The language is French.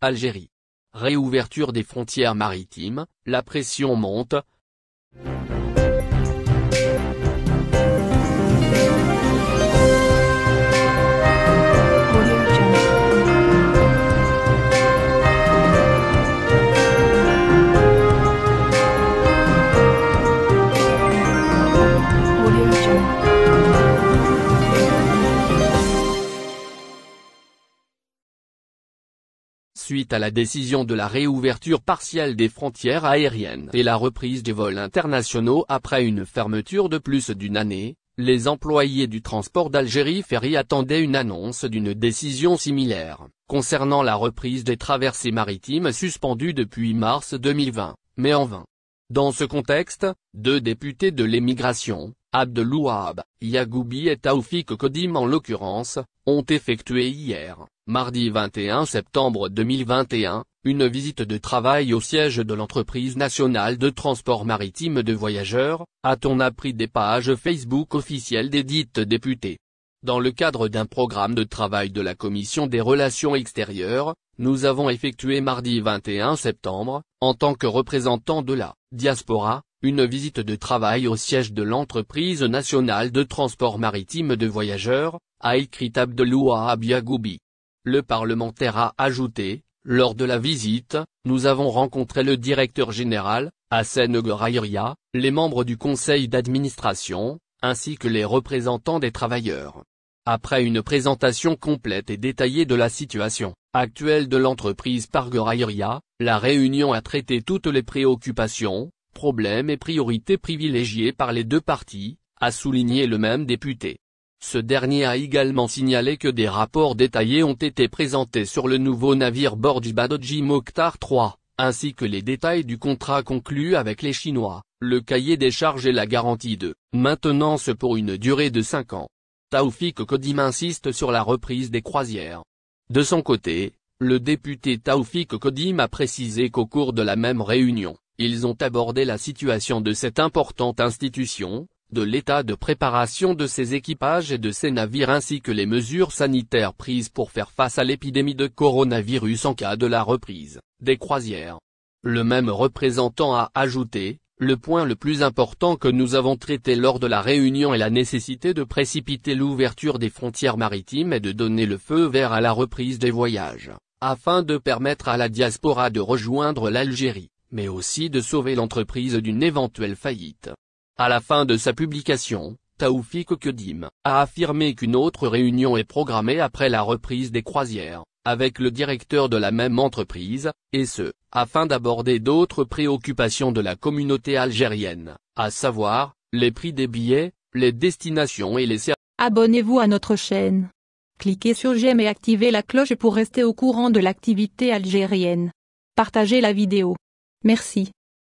Algérie. Réouverture des frontières maritimes, la pression monte. Suite à la décision de la réouverture partielle des frontières aériennes et la reprise des vols internationaux après une fermeture de plus d'une année, les employés du transport d'Algérie Ferry attendaient une annonce d'une décision similaire, concernant la reprise des traversées maritimes suspendues depuis mars 2020, mais en vain. Dans ce contexte, deux députés de l'émigration, Abdelouahab Yagoubi et Taoufik Kodim en l'occurrence, ont effectué hier, mardi 21 septembre 2021, une visite de travail au siège de l'entreprise nationale de transport maritime de voyageurs, a-t-on appris des pages Facebook officielles des dites députés. Dans le cadre d'un programme de travail de la Commission des Relations Extérieures, nous avons effectué mardi 21 septembre, en tant que représentant de la diaspora, une visite de travail au siège de l'entreprise nationale de transport maritime de voyageurs, a écrit Abdelouahab Yagoubi. Le parlementaire a ajouté, lors de la visite, nous avons rencontré le directeur général, Hassen Ghorayria, les membres du conseil d'administration, ainsi que les représentants des travailleurs. Après une présentation complète et détaillée de la situation actuelle de l'entreprise par Ghorayria, la réunion a traité toutes les préoccupations, problèmes et priorités privilégiées par les deux parties, a souligné le même député. Ce dernier a également signalé que des rapports détaillés ont été présentés sur le nouveau navire Borj Badoji Mokhtar III, ainsi que les détails du contrat conclu avec les Chinois, le cahier des charges et la garantie de maintenance pour une durée de 5 ans. Taoufik Kodim insiste sur la reprise des croisières. De son côté, le député Taoufik Kodim a précisé qu'au cours de la même réunion, ils ont abordé la situation de cette importante institution, de l'état de préparation de ses équipages et de ses navires ainsi que les mesures sanitaires prises pour faire face à l'épidémie de coronavirus en cas de la reprise des croisières. Le même représentant a ajouté, le point le plus important que nous avons traité lors de la réunion est la nécessité de précipiter l'ouverture des frontières maritimes et de donner le feu vert à la reprise des voyages, afin de permettre à la diaspora de rejoindre l'Algérie, mais aussi de sauver l'entreprise d'une éventuelle faillite. À la fin de sa publication, Taoufik Kodim a affirmé qu'une autre réunion est programmée après la reprise des croisières, avec le directeur de la même entreprise, et ce, afin d'aborder d'autres préoccupations de la communauté algérienne, à savoir, les prix des billets, les destinations et les services. Abonnez-vous à notre chaîne. Cliquez sur j'aime et activez la cloche pour rester au courant de l'activité algérienne. Partagez la vidéo. Merci.